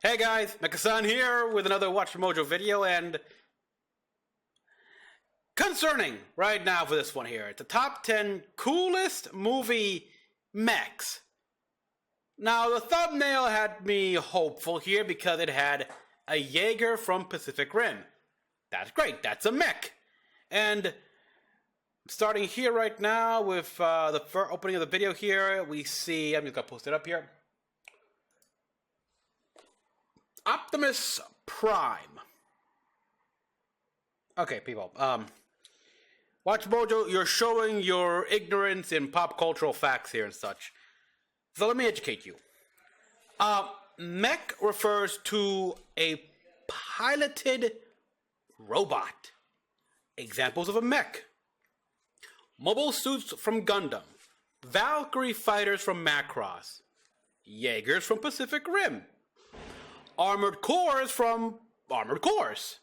Hey guys, Mecha-san here with another Watch Mojo video, and concerning right now for this one here, it's the top 10 coolest movie mechs. Now the thumbnail had me hopeful here because it had a Jaeger from Pacific Rim. That's great, that's a mech. And starting here right now with the opening of the video here, we see, I'm just gonna post it up here, Optimus Prime. Okay, people. Watch Mojo, you're showing your ignorance in pop cultural facts here and such. So let me educate you. Mech refers to a piloted robot. Examples of a mech: mobile suits from Gundam, Valkyrie fighters from Macross, Jaegers from Pacific Rim, armored cores from Armored Cores.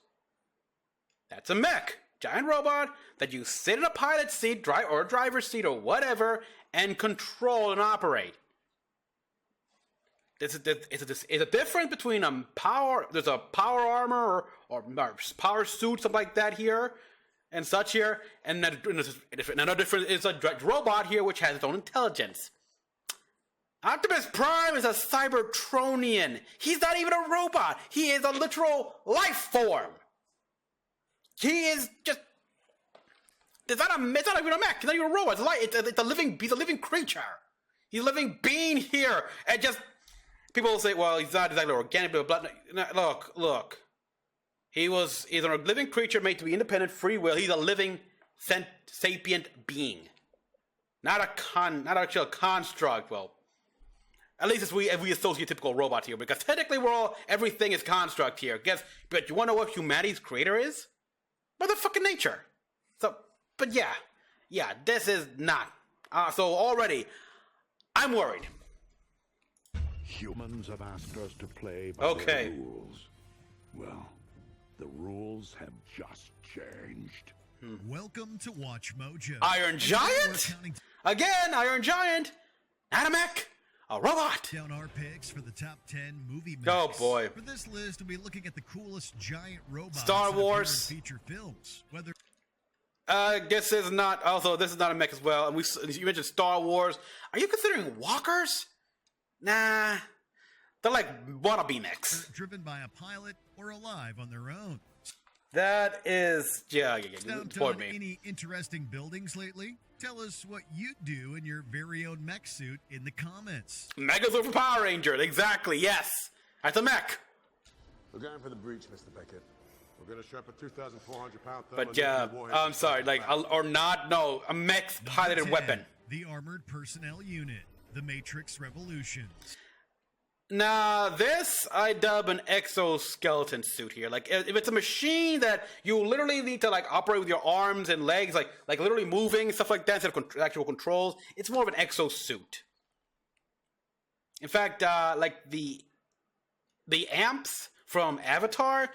That's a mech. Giant robot that you sit in a pilot seat, or driver's seat, or whatever, and control and operate. It's a difference between there's a power armor or power suit, something like that here, and such here, and another difference is a robot here which has its own intelligence. Optimus Prime is a Cybertronian. He's not even a robot. He is a literal life form. He is just... It's not even a mech. It's not even a robot. He's a living creature. He's a living being here. And just... People will say, well, he's not exactly organic, blah, blah, blah. Look. He's a living creature made to be independent, free will. He's a living, sapient being. Not actually a construct. Well, at least if we associate typical robots here, because technically everything is construct here. But you want to know what humanity's creator is? Motherfucking nature. So, but yeah, this is not. So already, I'm worried. Humans have asked us to play by their rules. Well, the rules have just changed. Welcome to Watch Mojo. Iron Giant? Again, Iron Giant. Not a mech. A robot. Down our picks for the top 10 movie mechs. Oh boy. For this list, we'll be looking at the coolest giant robots Star Wars feature films. Whether this is not a mech as well. And you mentioned Star Wars. Are you considering walkers? Nah. They're like wannabe mechs. Driven by a pilot or alive on their own. That is yeah. Downtown, any interesting buildings lately? Tell us what you'd do in your very own mech suit in the comments. Megazord for Power Ranger, exactly, yes. That's a mech. We're going for the breach, Mr. Beckett. We're going to strap a 2,400-pound But yeah, I'm sorry, a mech's piloted 10, weapon. The Armored Personnel Unit, the Matrix Revolutions. Now, this I dub an exoskeleton suit here. Like, if it's a machine that you literally need to, like, operate with your arms and legs, like literally moving, stuff like that, instead of actual controls, it's more of an exosuit. In fact, like, the amps from Avatar,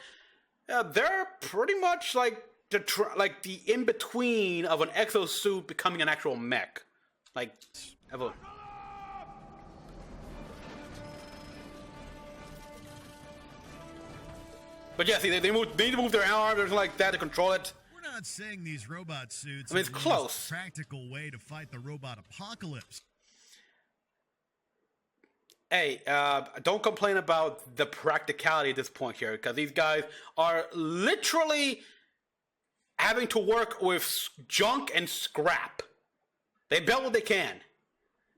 they're pretty much like the in-between of an exosuit becoming an actual mech. Like, But yeah, see, they need to move their arms or something like that to control it. We're not saying these robot suits it's are close. The most practical way to fight the robot apocalypse. Hey, don't complain about the practicality at this point here, because these guys are literally having to work with junk and scrap. They build what they can.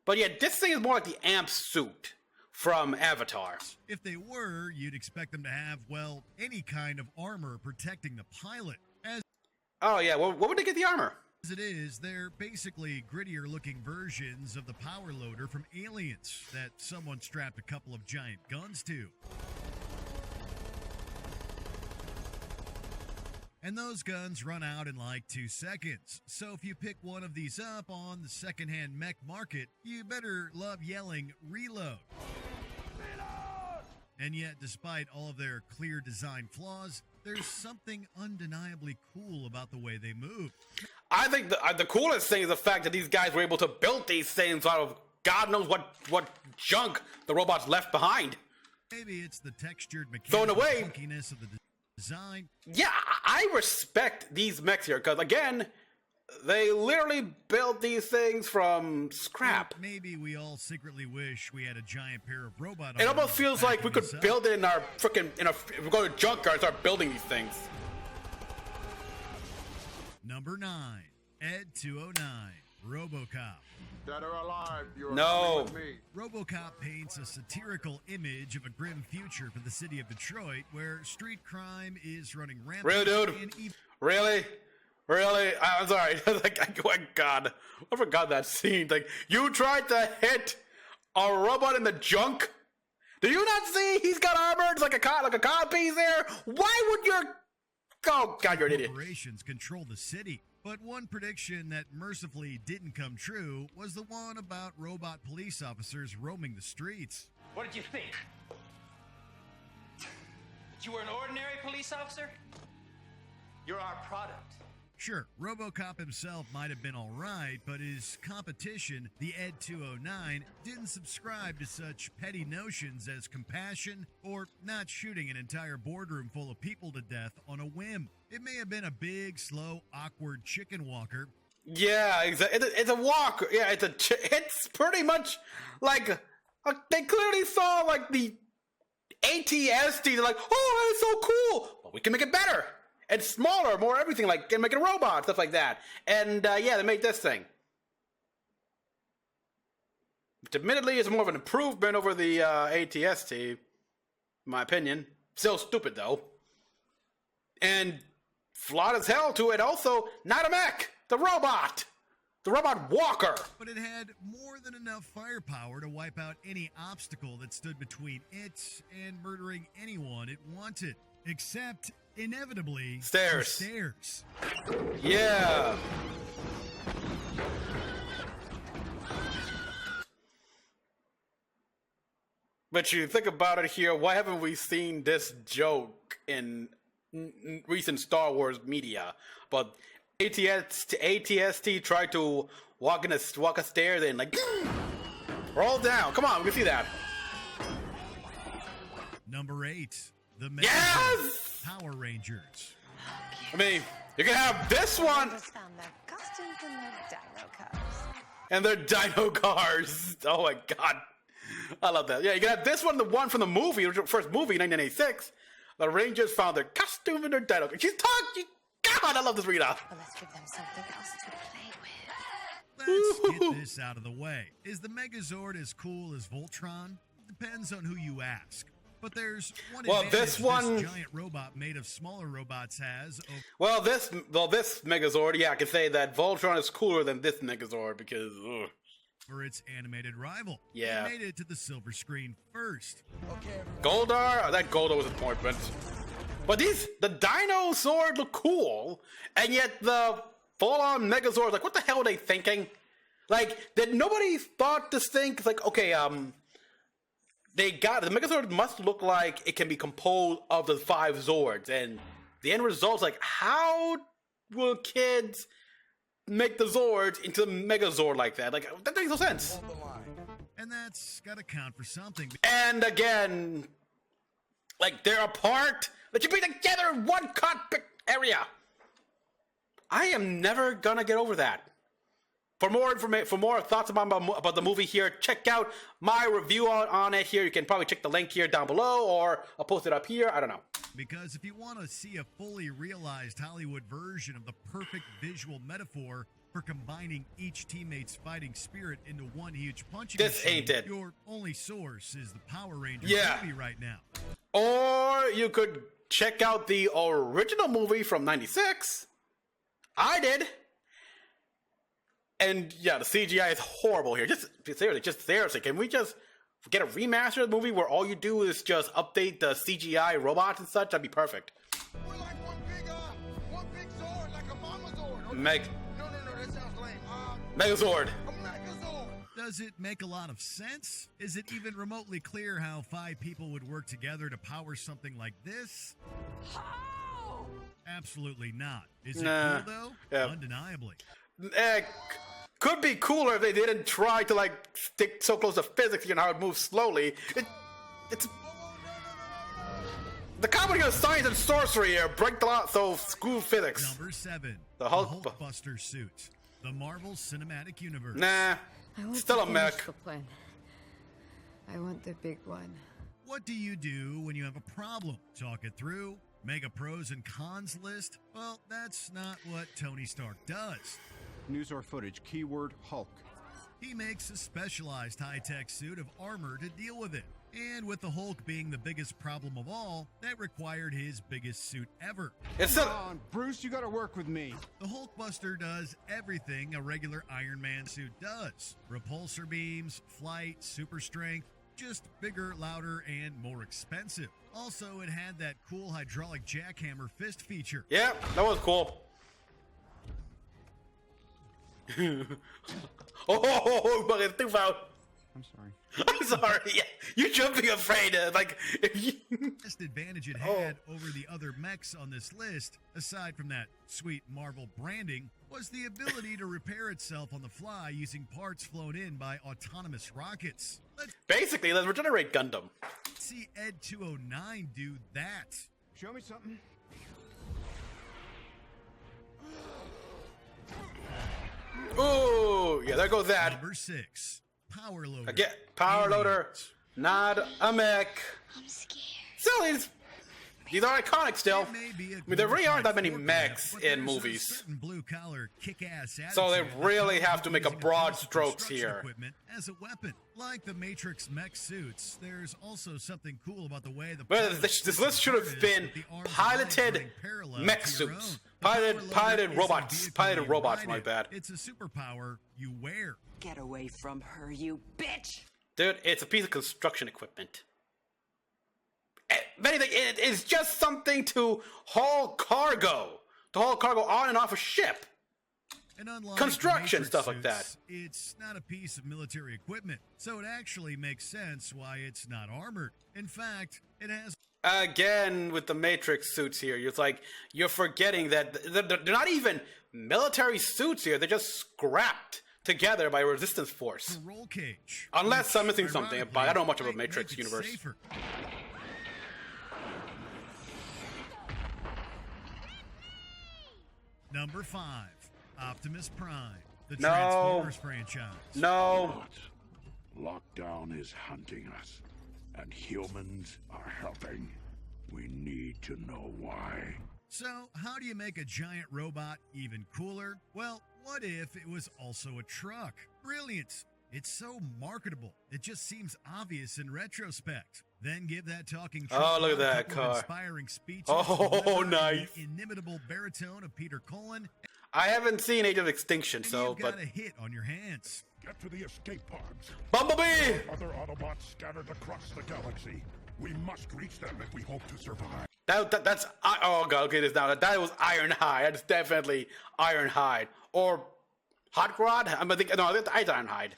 But yeah, this thing is more like the amp suit from Avatar. If they were, you'd expect them to have, well, any kind of armor protecting the pilot. Oh yeah, what would they get the armor? As it is, they're basically grittier-looking versions of the power loader from Aliens that someone strapped a couple of giant guns to. And those guns run out in like 2 seconds. So if you pick one of these up on the secondhand mech market, you better love yelling, "Reload!" And yet, despite all of their clear design flaws, there's something undeniably cool about the way they move. I think the coolest thing is the fact that these guys were able to build these things out of God knows what junk the robots left behind. Maybe it's the textured So in a mechanical way- funkiness of the design. Yeah, I respect these mechs here, because again, they literally built these things from scrap. Maybe we all secretly wish we had a giant pair of robot It almost arms feels like we backing could this up. build it in our if we go to junkyard and start building these things. Number 9, Ed 209, RoboCop. Dead or alive, you're No. coming with me. RoboCop paints a satirical image of a grim future for the city of Detroit, where street crime is running rampant. Really, dude? and Really? Really? I'm sorry. Like, oh my God. I forgot that scene. Like, you tried to hit a robot in the junk? Do you not see he's got armor? It's like a codpiece there? Why would your... Oh, God, you're an idiot. corporations control the city. But one prediction that mercifully didn't come true was the one about robot police officers roaming the streets. What did you think? That you were an ordinary police officer? You're our product. Sure, RoboCop himself might have been alright, but his competition, the Ed 209, didn't subscribe to such petty notions as compassion or not shooting an entire boardroom full of people to death on a whim. It may have been a big, slow, awkward chicken walker. Yeah, exactly. It's a walk. Yeah, it's pretty much like they clearly saw like the ATST. They're like, oh, it's so cool. Well, we can make it better and smaller, more everything. Like can make it a robot, stuff like that. And yeah, they made this thing. Which admittedly is more of an improvement over the ATST, in my opinion. Still stupid though. And flawed as hell to it. Also, not a mech. The robot walker. But it had more than enough firepower to wipe out any obstacle that stood between it and murdering anyone it wanted. Except, inevitably, Stairs. the stairs. Yeah. But you think about it here, why haven't we seen this joke in recent Star Wars media? But ATST tried to walk a stairs and like roll down. Come on, we can see that. Number 8, the Mecha Yes! Power Rangers. I mean, you can have this one Just found their costumes and their dino cars. and their dino cars. Oh my God. I love that. Yeah, you can have this one, the one from the movie, the first movie, 1986. The Rangers found their costume and their dino cars. She's talking. God, I love this readout. Well, let's give them something else to play with. Let's get this out of the way. Is the Megazord as cool as Voltron? Depends on who you ask. But there's one advantage this one- giant robot made of smaller robots has. This Megazord, yeah, I can say that Voltron is cooler than this Megazord because, For its animated rival. Yeah. It made it to the silver screen first. Goldar, that Goldar was a disappointment. But the Dino Sword look cool, and yet the full-on Megazord, like, what the hell are they thinking? Like, did nobody thought this thing? It's like, okay, the Megazord must look like it can be composed of the 5 Zords, and the end result's like, how will kids make the Zords into the Megazord like that? Like, that makes no sense. And that's gotta count for something. And again, like they're apart. They should be together in one cockpit area. I am never gonna get over that. For more information, for more thoughts about the movie here, check out my review on it here. You can probably check the link here down below, or I'll post it up here. I don't know. Because if you want to see a fully realized Hollywood version of the perfect visual metaphor for combining each teammate's fighting spirit into one huge punching This machine, ain't it. your only source is the Power Rangers Yeah. movie right now. Or you could check out the original movie from '96. I did. And yeah, the CGI is horrible here. Just seriously, can we just get a remaster of the movie where all you do is just update the CGI robots and such? That'd be perfect. We're like one big Zord, like a Mama Zord. Okay. No, that sounds lame. Megazord. A Megazord. Does it make a lot of sense? Is it even remotely clear how 5 people would work together to power something like this? Absolutely not. Is it Nah. cool though? Yeah. Undeniably. Could be cooler if they didn't try to like stick so close to physics and how it moves slowly. It's The comedy of science and sorcery here break the law, so screw physics. Number 7. The Hulkbuster suit. The Marvel Cinematic Universe. Nah, I want still to a finish mech. the plan. I want the big one. What do you do when you have a problem? Talk it through? Make a pros and cons list? Well, that's not what Tony Stark does. News or footage, keyword Hulk. He makes a specialized high-tech suit of armor to deal with it. And with the Hulk being the biggest problem of all, that required his biggest suit ever. It's Come a, on, Bruce, you gotta work with me. The Hulkbuster does everything a regular Iron Man suit does. Repulsor beams, flight, super strength, just bigger, louder, and more expensive. Also, it had that cool hydraulic jackhammer fist feature. yeah, that was cool. Oh, but it's too far. I'm sorry. I'm sorry. Yeah, you're jumping afraid. Like, if you... Best advantage it had over the other mechs on this list, aside from that sweet Marvel branding, was the ability to repair itself on the fly using parts flown in by autonomous rockets. Let's Basically, let's regenerate Gundam. see Ed 209 do that. Show me something. Ooh, yeah, there goes that. Number 6, Power Loader. Again, power loader, not a mech. I'm scared. Still, these are iconic still. It may be a I mean, there really aren't that many glorified mechs forklift, in but there's a movies. certain blue-collar, kick-ass So they attitude really that have to make a using broad piece of strokes construction here. Equipment as a weapon. Like the Matrix mech suits, there's also something cool about the way the Well, pilot this sits list should have inverted been with the arms and legs piloted running parallel mech to your suits. own. The Power Loader Piloted isn't a robots. vehicle Piloted you robots, ride my in. bad. It's a superpower you wear. Get away from her, you bitch! Dude, it's a piece of construction equipment. If anything, it's just something to haul cargo. To haul cargo on and off a ship. And unlike Construction, the Matrix stuff like that. suits, it's not a piece of military equipment, so it actually makes sense why it's not armored. In fact, it has Again, with the Matrix suits here, it's like you're forgetting that they're not even military suits here. They're just scrapped together by a resistance force. a roll cage. Unless which, I'm missing something, ironically, but I don't know much about might Matrix make it universe. safer. Number 5, Optimus Prime, the No. Transformers franchise. No. But lockdown is hunting us, and humans are helping. We need to know why. So, how do you make a giant robot even cooler? Well, what if it was also a truck? Brilliant! It's so marketable. It just seems obvious in retrospect. Then give that talking truck Oh, look at a that couple of car. inspiring speeches. Oh, delivered in nice. The inimitable baritone of Peter Cullen. I haven't seen Age of Extinction, And so, you've but got a hit on your hands. Get to the escape pods. Bumblebee! Other Autobots scattered across the galaxy. We must reach them if we hope to survive. That's oh god, okay, this now. That was Ironhide. That's definitely Ironhide or Hot Rod. I think no, it's Ironhide.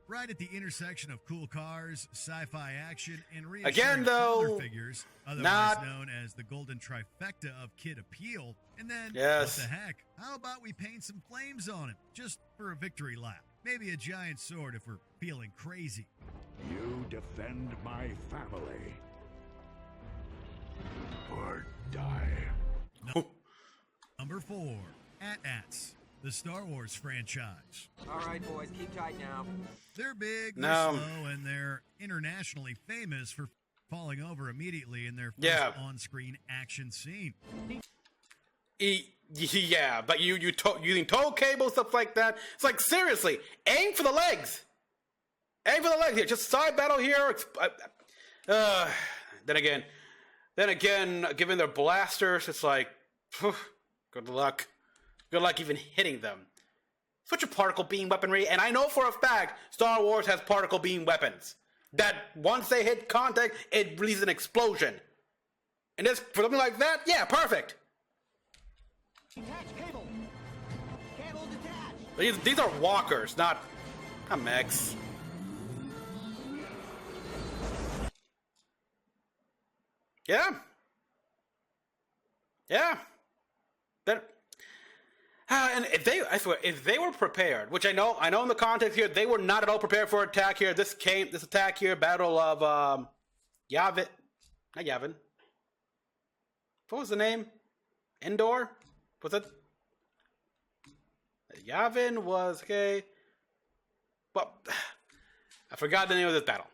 Right at the intersection of cool cars, sci-fi action, and Again, reassuring though, father figures, otherwise not- known as the golden trifecta of kid appeal. And then, Yes. what the heck? How about we paint some flames on him, just for a victory lap? Maybe a giant sword if we're feeling crazy. You defend my family. Or die. Number 4, AT-ATs, the Star Wars franchise. All right, boys, keep tight now. They're big, No. they're slow, and they're internationally famous for falling over immediately in their first Yeah. on-screen action scene. Yeah, but using tow cable, stuff like that. It's like, seriously, aim for the legs. Aim for the legs here. Just side battle here. Then again, given their blasters, it's like, phew, good luck. Good luck even hitting them. Such a particle beam weaponry, and I know for a fact Star Wars has particle beam weapons. That once they hit contact, it releases an explosion. And this, for something like that, yeah, perfect. These are walkers, not mechs. Yeah. Yeah. That. And I swear, if they were prepared, which I know in the context here, they were not at all prepared for attack here. This attack here, Battle of Yavin, not Yavin, what was the name? Endor? Was it? Yavin was okay. Well, I forgot the name of this battle.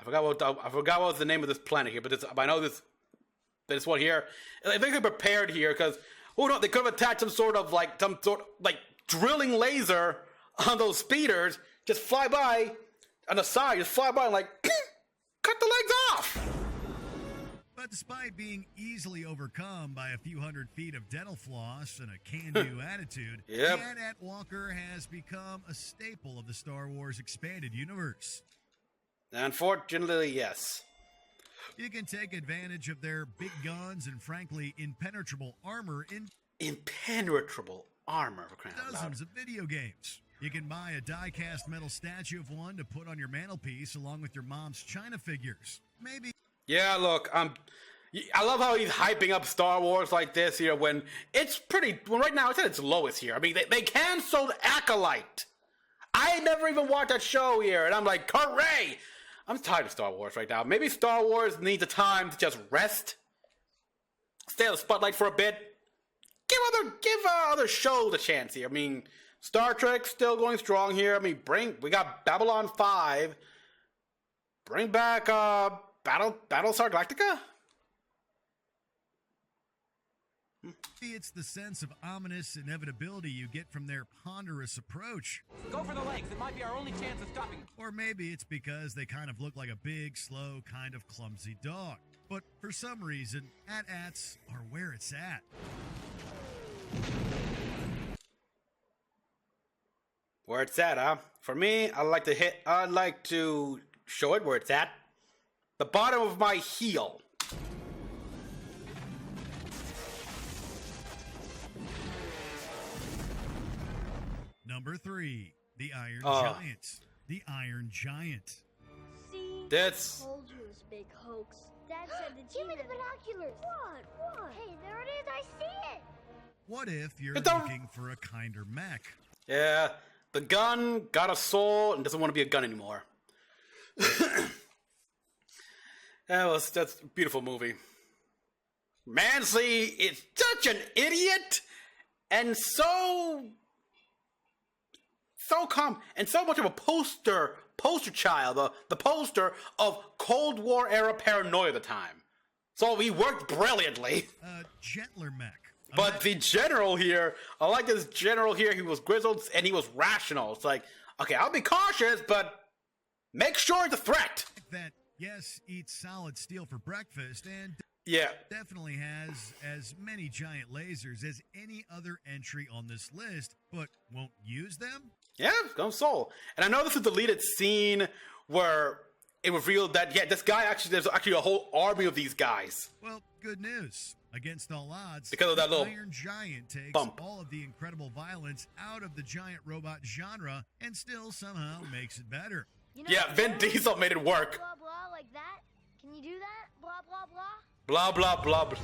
I forgot what was the name of this planet here, but I know this one here. I think they prepared here because who knows? They could have attached some sort of drilling laser on those speeders. Just fly by on the side, just fly by and cut the legs off. But despite being easily overcome by a few hundred feet of dental floss and a can-do attitude, Yep. the AT-AT Walker has become a staple of the Star Wars expanded universe. Unfortunately, yes. You can take advantage of their big guns and, frankly, impenetrable armor in Impenetrable armor, for crying out loud. dozens of video games. You can buy a die-cast metal statue of one to put on your mantelpiece along with your mom's China figures. Maybe. Yeah, look, I love how he's hyping up Star Wars like this here when it's pretty. Well, right now it's at its lowest here. I mean, they canceled Acolyte. I never even watched that show here, and I'm like, hooray! I'm tired of Star Wars right now. Maybe Star Wars needs a time to just rest, stay on the spotlight for a bit, give other shows a chance here. I mean, Star Trek still going strong here. I mean, we got Babylon 5. Bring back Battlestar Galactica? Maybe it's the sense of ominous inevitability you get from their ponderous approach. Go for the legs. It might be our only chance of stopping. Or maybe it's because they kind of look like a big, slow, kind of clumsy dog. But for some reason, AT-ATs are where it's at. Where it's at, huh? For me, I'd like to show it where it's at. The bottom of my heel. Number 3, the Iron Giant. The Iron Giant. See? That's. Told you it was a big hoax. Dad said the Give me the binoculars. What? Hey, there it is. I see it. What if you're But don't- looking for a kinder mech? Yeah, the gun got a soul and doesn't want to be a gun anymore. That's a beautiful movie. Mansley is such an idiot and so calm and so much of a poster child, the poster of Cold War era paranoia at the time. So he worked brilliantly. A gentler mech. But the general here, I like this general here. He was grizzled and he was rational. It's like, okay, I'll be cautious, but make sure it's a threat. That, yes, eats solid steel for breakfast and Yeah. definitely has as many giant lasers as any other entry on this list, but won't use them? Yeah, go soul. And I know this is the deleted scene where it revealed that, this guy there's actually a whole army of these guys. Well, good news. Against all odds, Because of that the little Iron Giant takes bump. all of the incredible violence out of the giant robot genre and still somehow makes it better. You know Yeah, what, Vin Dad? Diesel made it work. Blah, blah, like that. Can you do that? Blah, blah, blah. Blah, blah, blah, blah.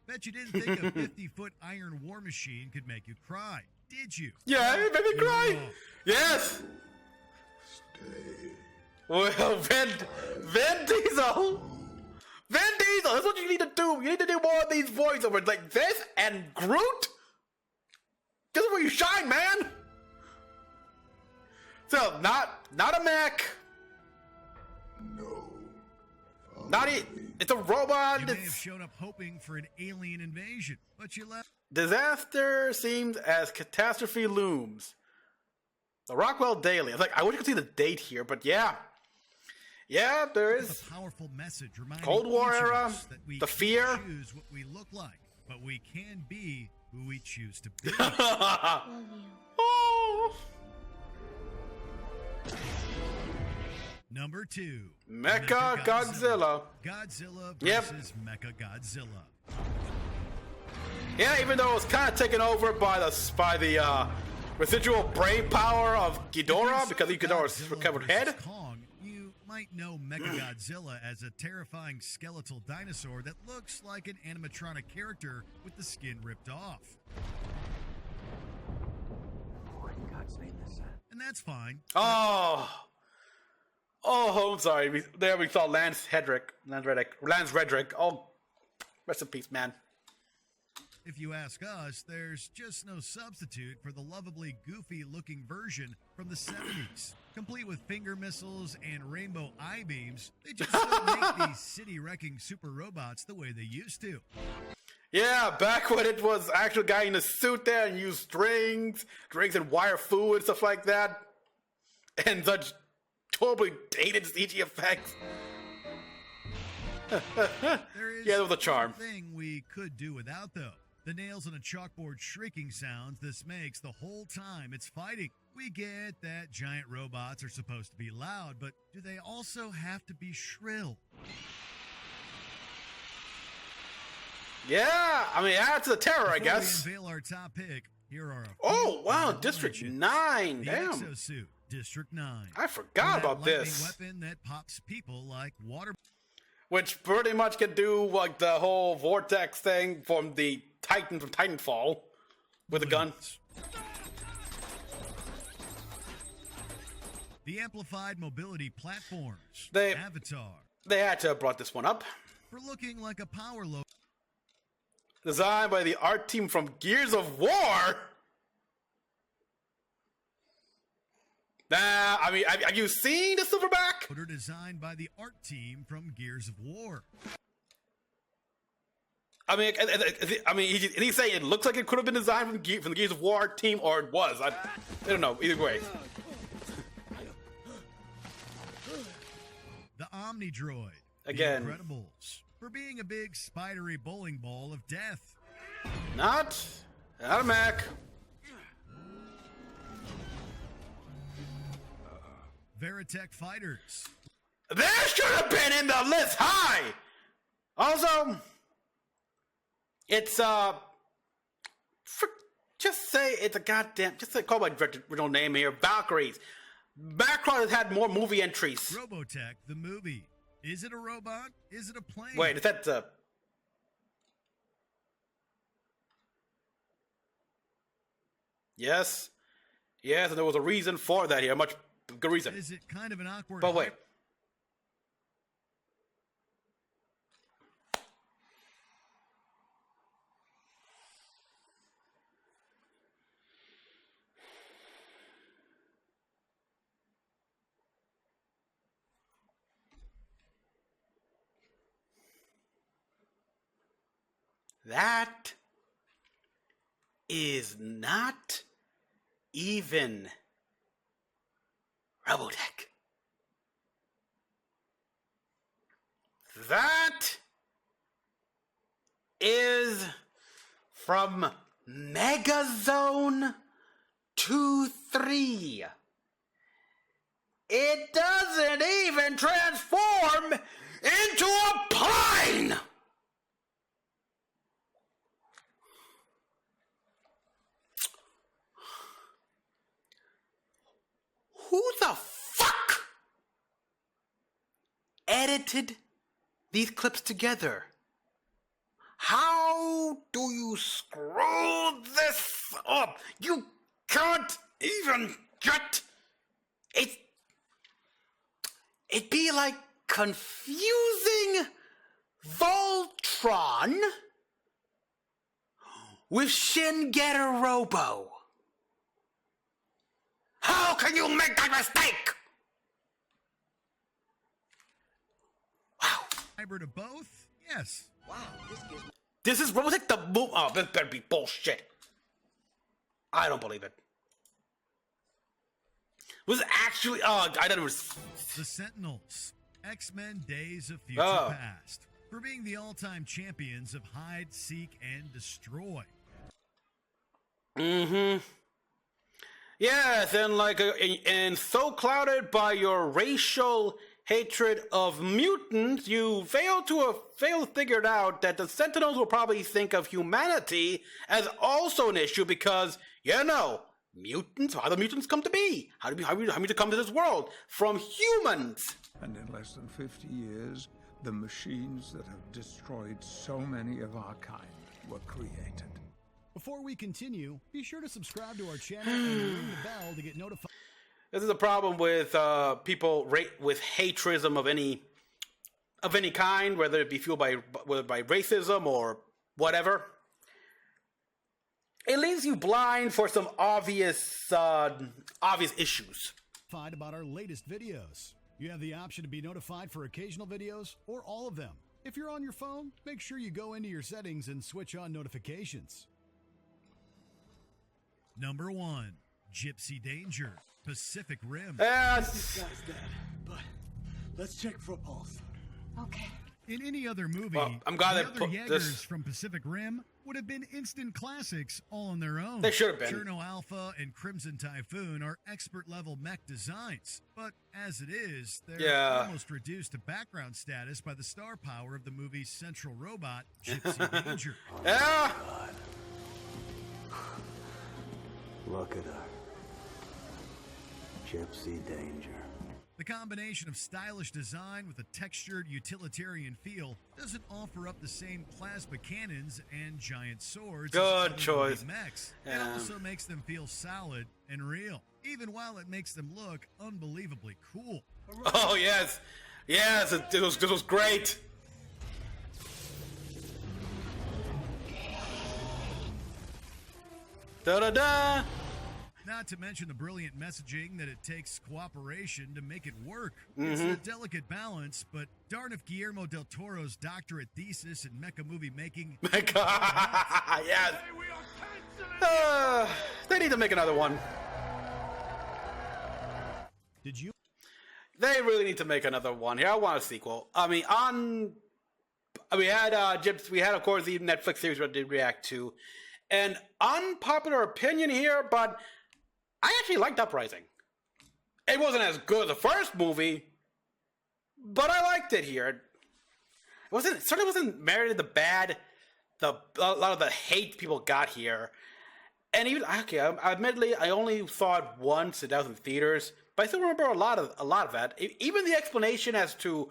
Bet you didn't think a 50-foot iron war machine could make you cry, did you? Yeah, it made me cry. Oh. Yes. Stay. Well, Vin Diesel. Vin Diesel, that's what you need to do. You need to do more of these voiceovers like this and Groot. This is where you shine, man. So, not a mech. No. Not it. It's a robot. You may have It's shown up hoping for an alien invasion, but you left. disaster seems as catastrophe looms. The Rockwell Daily. It's like, I wish you could see the date here, but yeah. Yeah, there With is. a popowerful message reminding Cold War each of era, us that we the can't fear. choose what we look like, but we can be who we choose to be. Love you. Oh. Number 2. Mecha-Godzilla. Godzilla Yep. versus Mecha-Godzilla. Yeah, even though it was kind of taken over by the residual brain power of Ghidorah because of Ghidorah's Godzilla recovered versus head. Kong, you might know Mecha-Godzilla as a terrifying skeletal dinosaur that looks like an animatronic character with the skin ripped off. What in God's name is that? And that's fine. Oh, I'm sorry. We saw Lance Reddick. Oh, Rest in peace, man. If you ask us, there's just no substitute for the lovably goofy-looking version from the 70s. Complete with finger missiles and rainbow eye beams, they just don't make these city-wrecking super robots the way they used to. Yeah, back when it was actual guy in a suit there and used strings and wire food and stuff like that. And such totally dated CG effects. There is Yeah, that was a charm. one thing we could do without, though. The nails on a chalkboard shrieking sounds this makes the whole time it's fighting. We get that giant robots are supposed to be loud, but do they also have to be shrill? Yeah, I mean, add to the terror, I Before guess. we unveil our top pick, here are a few Oh, wow, honorable District mentions. 9, The damn. exosuit, District 9. I forgot That about lightning this. weapon that pops people like water. Which pretty much can do like the whole vortex thing from the Titan from Titanfall with a gun. The amplified mobility platforms. They- Avatar. They had to have brought this one up. For looking like a power load. Designed by the art team from Gears of War. Nah, I mean, have you seen the Silverback? Motor designed by the art team from Gears of War. I mean, he's saying it looks like it could have been designed from the Gears of War team, or it was. I don't know. Either way. The Omni Droid. Again. The Incredibles. For being a big spidery bowling ball of death. Not a Mac. Veritech Fighters. There should have been in the list high. Also, it's just say it's a goddamn. Just say, call my original name here. Valkyries. Backlot has had more movie entries. Robotech, the movie. Is it a robot? Is it a plane? Wait, is that Yes, and there was a reason for that here. Much good reason. Is it kind of an awkward? But wait. That is not even Robotech. That is from Megazone 2-3. It doesn't even transform into a plane! Who the fuck edited these clips together? How do you screw this up? You can't even get it. It'd be like confusing Voltron with Shin Getter Robo. How can you make that mistake? Wow. Hybrid of both? Yes. This is Robotech the move. Oh, this better be bullshit. I don't believe it. Was it actually? Oh, I thought it was. The Sentinels. X-Men Days of Future Oh. Past. For being the all-time champions of hide, seek, and destroy. Mm-hmm. Yes, and so clouded by your racial hatred of mutants, you fail to figure out that the Sentinels will probably think of humanity as also an issue because, mutants, how do mutants come to be? How do mutants come to this world? From humans! And in less than 50 years, the machines that have destroyed so many of our kind were created. Before we continue, be sure to subscribe to our channel and ring the bell to get notified. This is a problem with people with hatrism of any of any kind, whether it be fueled by racism or whatever. It leaves you blind for some obvious issues. About our latest videos. You have the option to be notified for occasional videos or all of them. If you're on your phone, make sure you go into your settings and switch on notifications. Number 1, Gypsy Danger, Pacific Rim. Yes. Guy's dead, but let's check for a pulse. Okay. In any other movie, Well, I'm glad the they other put Jaegers this- from Pacific Rim would have been instant classics all on their own. They should have been. Cherno Alpha and Crimson Typhoon are expert-level mech designs, but as it is, they're almost reduced to background status by the star power of the movie's central robot, Gypsy Danger. Yeah. Look at her. Gypsy Danger. The combination of stylish design with a textured utilitarian feel doesn't offer up the same plasma cannons and giant swords. Good as choice. Mechs. Yeah. It also makes them feel solid and real, even while it makes them look unbelievably cool. Oh yes, yes, it was great. Da da da. Not to mention the brilliant messaging that it takes cooperation to make it work. It's a delicate balance, but darn if Guillermo del Toro's doctorate thesis in mecha movie making. Yes. They need to make another one. Did you? They really need to make another one here. I want a sequel. I mean, we had of course the Netflix series we did react to, and unpopular opinion here, but I actually liked Uprising. It wasn't as good as the first movie, but I liked it here. It certainly wasn't merited a lot of the hate people got here. And even admittedly, I only saw it once, and that was in theaters, but I still remember a lot of that. Even the explanation as to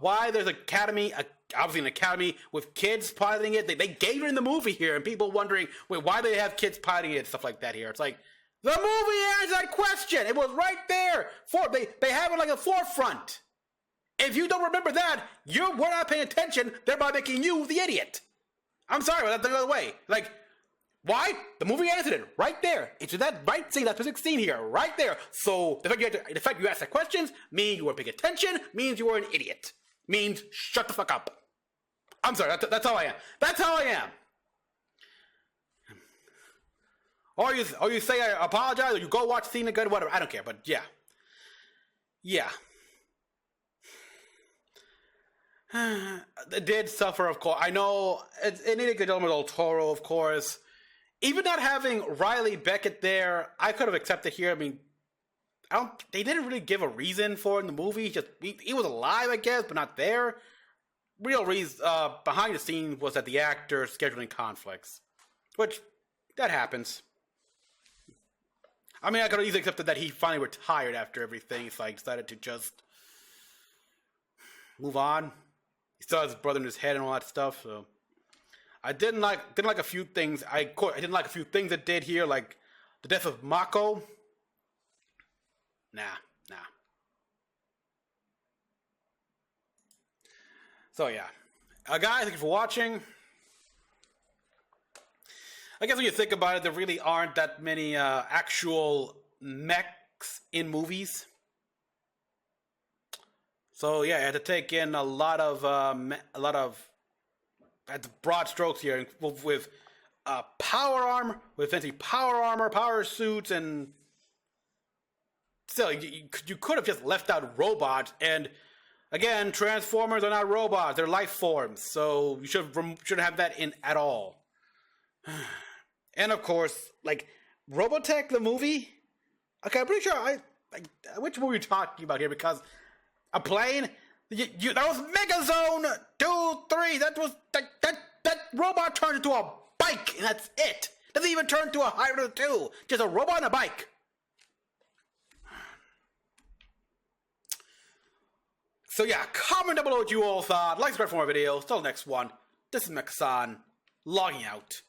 why there's obviously an academy with kids piloting it, they gave it in the movie here, and people wondering, wait, why do they have kids piloting it and stuff like that here? It's like, the movie answers that question. It was right there. They have it like a forefront. If you don't remember that, we're not paying attention, thereby making you the idiot. I'm sorry, but that's the other way. Like, why? The movie answered it right there. It's that right scene, that specific scene here, right there. So the fact you asked that questions means you weren't paying attention, means you were an idiot. Means shut the fuck up. I'm sorry, that's how I am. That's how I am. Or you say I apologize, or you go watch the scene again, whatever. I don't care, but yeah. Yeah. It did suffer, of course. I know, it needed Guillermo del Toro, of course. Even not having Riley Beckett there, I could have accepted here. I mean, they didn't really give a reason for it in the movie. He was alive, I guess, but not there. Real reason behind the scenes was that the actor scheduling conflicts. Which, that happens. I mean, I could have easily accepted that he finally retired after everything, so I decided to just move on. He still has his brother in his head and all that stuff, so I didn't like a few things. I didn't like a few things it did here, like the death of Mako. Nah. So yeah, guys, thank you for watching. I guess when you think about it, there really aren't that many actual mechs in movies. So yeah, I had to take in a lot of broad strokes here with power armor, with fancy power armor, power suits, and still you could have just left out robots. And again, Transformers are not robots; they're life forms. So you shouldn't have that in at all. And of course, like Robotech the movie. Okay, I'm pretty sure which movie are you talking about here? Because a plane. That was Megazone 2, 3. That was that robot turned into a bike, and that's it. Doesn't even turn into a hybrid 2. Just a robot and a bike. So yeah, comment down below what you all thought. Like, subscribe for more videos. Till the next one. This is Mecha-san, logging out.